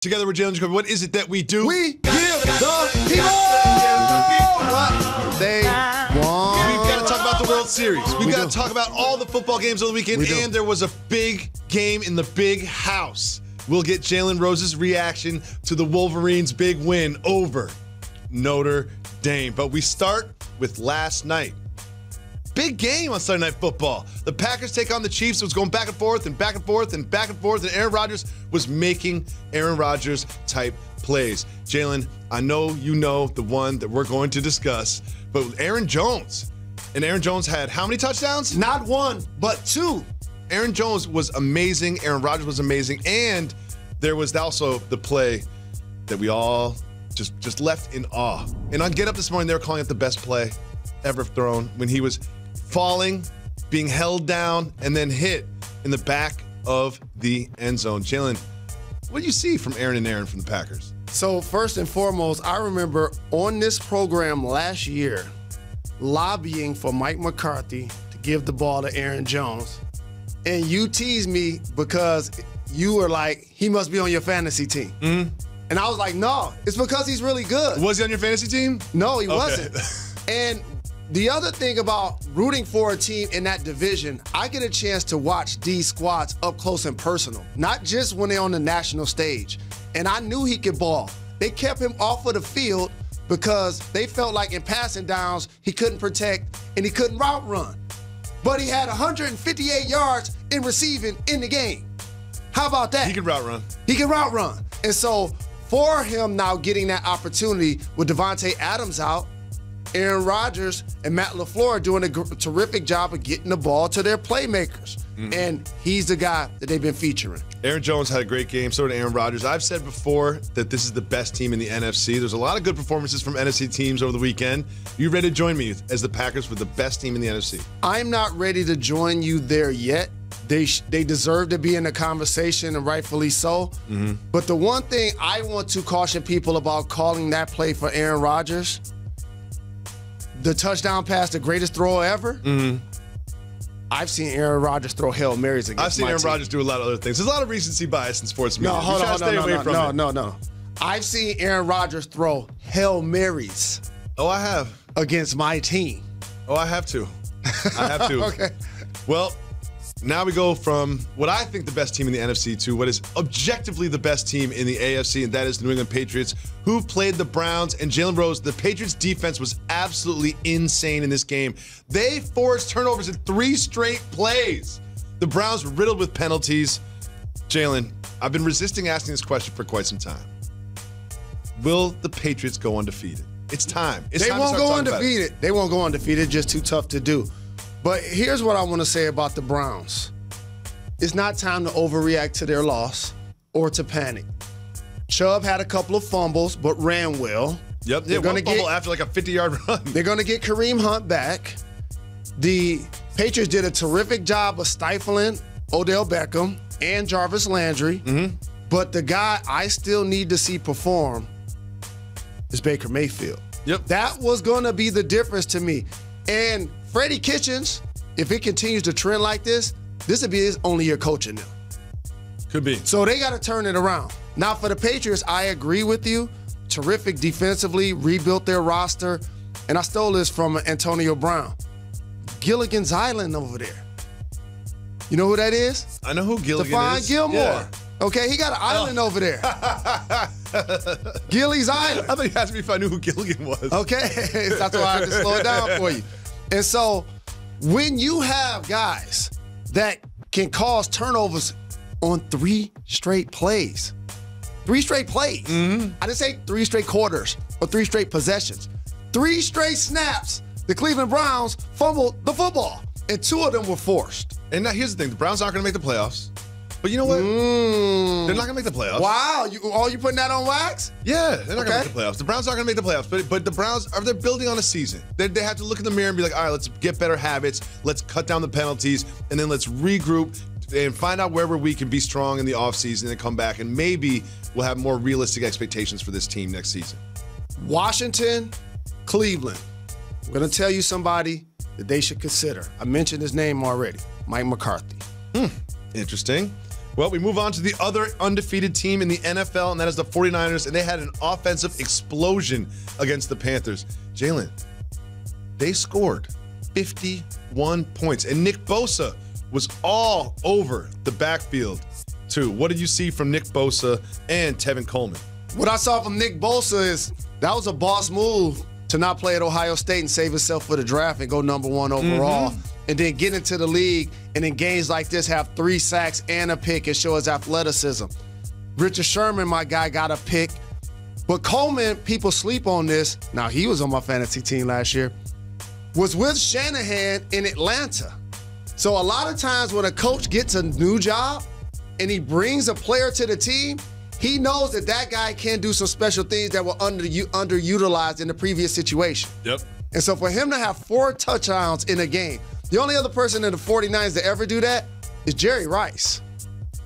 Together with Jalen Jacoby, what is it that we do? We give the people what they want. We've got to talk about the World Series. We've got to talk about all the football games of the weekend, and there was a big game in the big house. We'll get Jalen Rose's reaction to the Wolverines' big win over Notre Dame. But we start with last night. Big game on Sunday Night Football. The Packers take on the Chiefs. It was going back and forth and back and forth and back and forth, and Aaron Rodgers was making Aaron Rodgers type plays. Jalen, I know you know the one that we're going to discuss, but Aaron Jones. And Aaron Jones had how many touchdowns? Not one, but two. Aaron Jones was amazing. Aaron Rodgers was amazing. And there was also the play that we all just left in awe. And on Get Up this morning, they were calling it the best play ever thrown when he was falling, being held down, and then hit in the back of the end zone. Jalen, what do you see from Aaron and Aaron from the Packers? So first and foremost, I remember on this program last year lobbying for Mike McCarthy to give the ball to Aaron Jones. And you teased me because you were like, he must be on your fantasy team. Mm-hmm. And I was like, no, it's because he's really good. Was he on your fantasy team? No, he wasn't. And the other thing about rooting for a team in that division, I get a chance to watch these squads up close and personal, not just when they're on the national stage. And I knew he could ball. They kept him off of the field because they felt like in passing downs, he couldn't protect and he couldn't route run. But he had 158 yards in receiving in the game. How about that? He could route run. He can route run. And so for him now getting that opportunity with Devontae Adams out, Aaron Rodgers and Matt LaFleur are doing a terrific job of getting the ball to their playmakers. Mm-hmm. And he's the guy that they've been featuring. Aaron Jones had a great game, so did Aaron Rodgers. I've said before that this is the best team in the NFC. There's a lot of good performances from NFC teams over the weekend. You ready to join me as the Packers were the best team in the NFC? I'm not ready to join you there yet. They deserve to be in the conversation, and rightfully so. Mm-hmm. But the one thing I want to caution people about calling that play for Aaron Rodgers, the touchdown pass, the greatest throw ever. Mm-hmm. I've seen Aaron Rodgers throw Hail Marys against I've seen Aaron Rodgers do a lot of other things. There's a lot of recency bias in sports media. No, hold on, no. I've seen Aaron Rodgers throw Hail Marys. Oh, I have. Against my team. Oh, I have to. I have to. Okay. Well, now we go from what I think the best team in the NFC to what is objectively the best team in the AFC, and that is the New England Patriots, who played the Browns. And Jalen Rose, the Patriots defense was absolutely insane in this game. They forced turnovers in 3 straight plays. The Browns were riddled with penalties. Jalen, I've been resisting asking this question for quite some time. Will the Patriots go undefeated? It's time. They won't go undefeated. They won't go undefeated. Just too tough to do. But here's what I want to say about the Browns. It's not time to overreact to their loss or to panic. Chubb had a couple of fumbles, but ran well. Yep, they're going to fumble after like a 50-yard run. They're going to get Kareem Hunt back. The Patriots did a terrific job of stifling Odell Beckham and Jarvis Landry. Mm-hmm. But the guy I still need to see perform is Baker Mayfield. Yep. That was going to be the difference to me. And Freddie Kitchens, if it continues to trend like this would be his only year coaching now. Could be. So they got to turn it around. Now for the Patriots, I agree with you. Terrific defensively, rebuilt their roster. And I stole this from Antonio Brown. Gilligan's Island over there. You know who that is? I know who Gilligan Stephon is. Gilmore. Yeah. Okay, he got an island over there. Gilly's Island. I thought you asked me if I knew who Gilligan was. Okay, that's why I had to slow it down for you. And so when you have guys that can cause turnovers on 3 straight plays, 3 straight plays. Mm-hmm. I didn't say 3 straight quarters or 3 straight possessions. 3 straight snaps. The Cleveland Browns fumbled the football, and 2 of them were forced. And now here's the thing. The Browns aren't going to make the playoffs. But you know what? They're not going to make the playoffs. Wow. You putting that on wax? Yeah, they're not going to make the playoffs. The Browns aren't going to make the playoffs. But the Browns, they're building on a season. They have to look in the mirror and be like, all right, let's get better habits. Let's cut down the penalties. And then let's regroup and find out where we can be strong in the offseason and come back. And maybe we'll have more realistic expectations for this team next season. Washington, Cleveland. I'm going to tell you somebody that they should consider. I mentioned his name already, Mike McCarthy. Interesting. Well, we move on to the other undefeated team in the NFL, and that is the 49ers, and they had an offensive explosion against the Panthers. Jalen, they scored 51 points, and Nick Bosa was all over the backfield, too. What did you see from Nick Bosa and Tevin Coleman? What I saw from Nick Bosa is that was a boss move to not play at Ohio State and save himself for the draft and go #1 overall. And then get into the league and in games like this have 3 sacks and a pick and show his athleticism. Richard Sherman, my guy, got a pick. But Coleman, people sleep on this. Now, he was on my fantasy team last year. Was with Shanahan in Atlanta. So a lot of times when a coach gets a new job and he brings a player to the team, he knows that that guy can do some special things that were underutilized in the previous situation. Yep. And so for him to have 4 touchdowns in a game, the only other person in the 49ers to ever do that is Jerry Rice.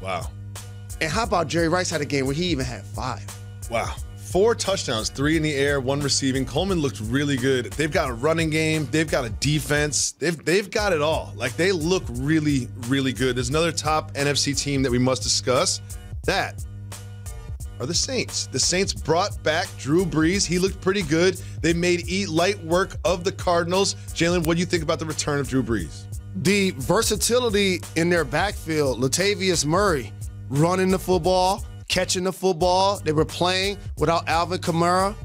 Wow. And how about Jerry Rice had a game where he even had 5? Wow. 4 touchdowns, 3 in the air, 1 receiving. Coleman looked really good. They've got a running game. They've got a defense. They've got it all. Like, they look really, really good. There's another top NFC team that we must discuss. That are the Saints. The Saints brought back Drew Brees. He looked pretty good. They made light work of the Cardinals. Jalen, what do you think about the return of Drew Brees? The versatility in their backfield, Latavius Murray running the football, catching the football. They were playing without Alvin Kamara.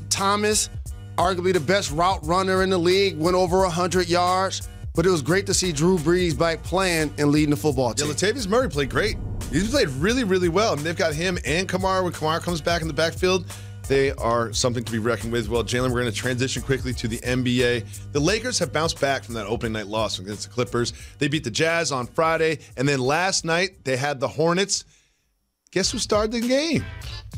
Thomas, arguably the best route runner in the league, went over 100 yards. But it was great to see Drew Brees back playing and leading the football team. Yeah, Latavius Murray played great. He's played really, really well. I mean, they've got him and Kamara. When Kamara comes back in the backfield, they are something to be reckoned with. Well, Jalen, we're going to transition quickly to the NBA. The Lakers have bounced back from that opening night loss against the Clippers. They beat the Jazz on Friday, and then last night they had the Hornets. Guess who started the game?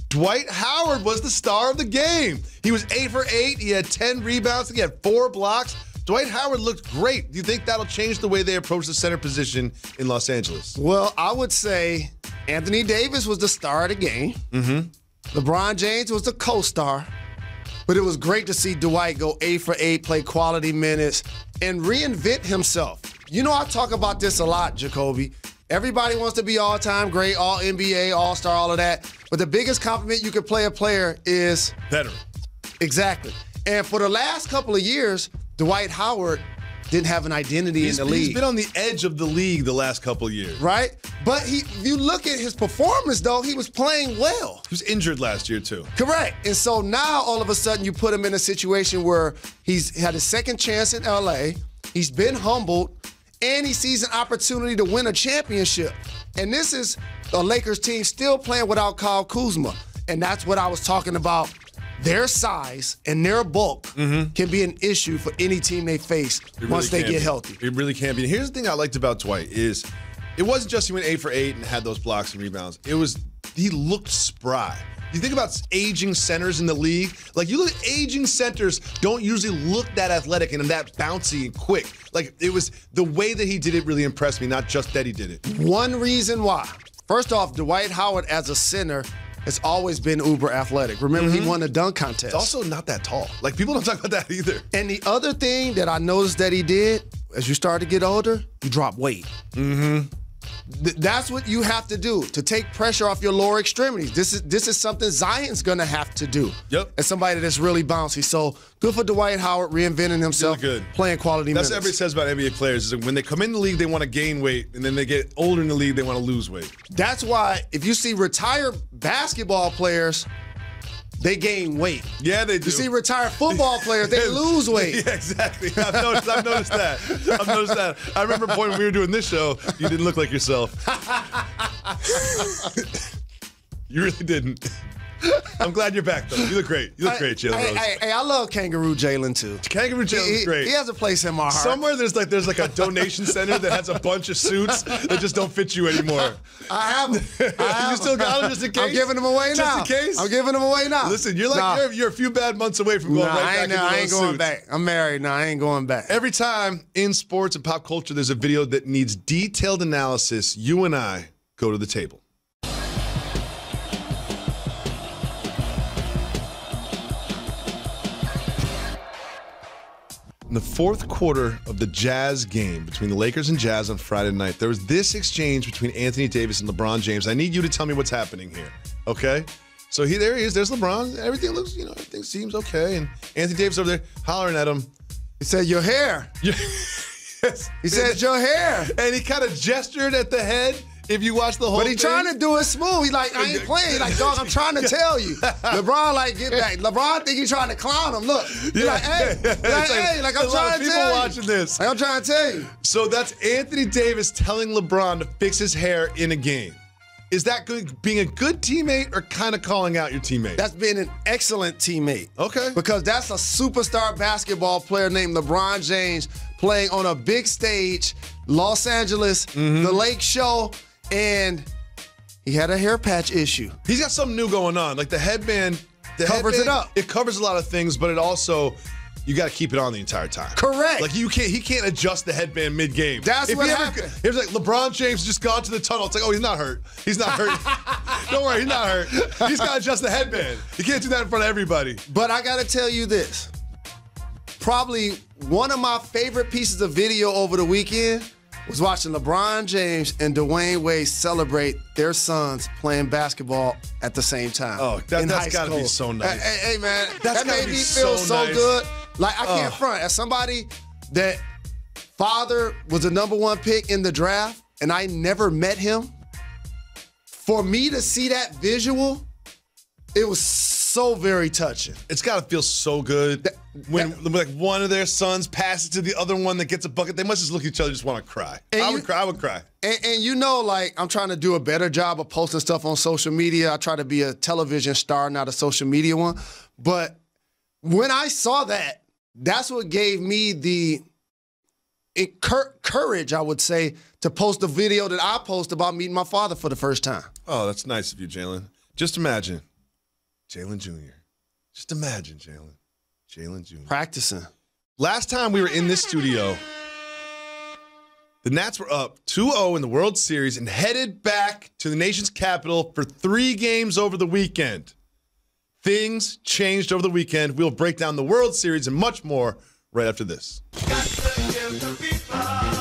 Dwight Howard was the star of the game. He was 8 for 8. He had 10 rebounds. He had 4 blocks. Dwight Howard looked great. Do you think that'll change the way they approach the center position in Los Angeles? Well, I would say Anthony Davis was the star of the game. LeBron James was the co-star. But it was great to see Dwight go 8 for 8, play quality minutes, and reinvent himself. You know, I talk about this a lot, Jacoby. Everybody wants to be all-time great, all-NBA, all-star, all of that. But the biggest compliment you could play a player is veteran. Exactly. And for the last couple of years, Dwight Howard didn't have an identity in the league. He's been on the edge of the league the last couple of years. Right? But if you look at his performance, though, he was playing well. He was injured last year, too. Correct. And so now, all of a sudden, you put him in a situation where he's had a second chance in L.A., he's been humbled, and he sees an opportunity to win a championship. And this is a Lakers team still playing without Kyle Kuzma. And that's what I was talking about. Their size and their bulk can be an issue for any team they face once they get healthy. It really can be. And here's the thing I liked about Dwight is it wasn't just he went 8 for 8 and had those blocks and rebounds. It was he looked spry. You think about aging centers in the league. Like, you look at aging centers don't usually look that athletic and that bouncy and quick. Like, it was the way that he did it really impressed me, not just that he did it. One reason why. First off, Dwight Howard as a center has always been uber athletic. Remember, he won the dunk contest. It's also not that tall. Like, people don't talk about that either. And the other thing that I noticed that he did, as you start to get older, you drop weight. That's what you have to do to take pressure off your lower extremities. This is something Zion's gonna have to do. Yep. As somebody that's really bouncy. So good for Dwight Howard reinventing himself, really good. Playing quality minutes. That's what everybody says about NBA players is that when they come in the league, they want to gain weight, and then they get older in the league, they want to lose weight. That's why if you see retired basketball players, they gain weight. Yeah, they do. You see retired football players, they lose weight. Yeah, exactly. I've noticed that. I remember a point when we were doing this show, you didn't look like yourself. You really didn't. I'm glad you're back, though. You look great. You look great, Jalen Rose. Hey, I love Kangaroo Jalen, too. Kangaroo Jalen's great. He has a place in my heart. Somewhere there's like a donation center that has a bunch of suits that just don't fit you anymore. I have them. You still got them just in case? I'm giving them away now. Just in case? I'm giving them away now. Listen, you're a few bad months away from going right back into those I ain't going suits. back. I'm married now. I ain't going back. Every time in sports and pop culture there's a video that needs detailed analysis, you and I go to the table. In the fourth quarter of the Jazz game between the Lakers and Jazz on Friday night, there was this exchange between Anthony Davis and LeBron James. I need you to tell me what's happening here, okay? So there he is. There's LeBron. Everything looks, everything seems okay. And Anthony Davis over there hollering at him. He said, "Your hair." Yes. He said, "Your hair." And he kind of gestured at the head. If you watch the whole thing. But he trying to do it smooth. He like, I ain't playing. He like, dog, I'm trying to tell you. LeBron like, get back. LeBron think he's trying to clown him. Look. He like, hey. Like I'm trying to tell you. Watching this. Like, I'm trying to tell you. So that's Anthony Davis telling LeBron to fix his hair in a game. Is that good, being a good teammate or kind of calling out your teammate? That's being an excellent teammate. Okay. Because that's a superstar basketball player named LeBron James playing on a big stage, Los Angeles, the Lake Show, and he had a hair patch issue. He's got something new going on. Like the headband covers it up. It covers a lot of things, but it also, you got to keep it on the entire time. Correct. Like he can't adjust the headband mid-game. That's what happened. It was like LeBron James just gone to the tunnel. It's like, oh, he's not hurt. He's not hurt. Don't worry, he's not hurt. He's got to adjust the headband. He can't do that in front of everybody. But I got to tell you this. Probably one of my favorite pieces of video over the weekend was watching LeBron James and Dwayne Wade celebrate their sons playing basketball at the same time. Oh, that's got to be so nice. Hey man, that made me feel so good. Like, I can't front. As somebody that father was the #1 pick in the draft and I never met him, for me to see that visual, it was so very touching. It's got to feel so good when like one of their sons passes to the other one that gets a bucket. They must just look at each other and just want to cry. I would cry. And like, I'm trying to do a better job of posting stuff on social media. I try to be a television star, not a social media one. But when I saw that, that's what gave me the courage, I would say, to post the video that I post about meeting my father for the first time. Oh, that's nice of you, Jalen. Just imagine. Jalen Jr. Just imagine, Jalen. Jalen Jr. Practicing. Last time we were in this studio, the Nats were up 2-0 in the World Series and headed back to the nation's capital for 3 games over the weekend. Things changed over the weekend. We'll break down the World Series and much more right after this. Got to give the people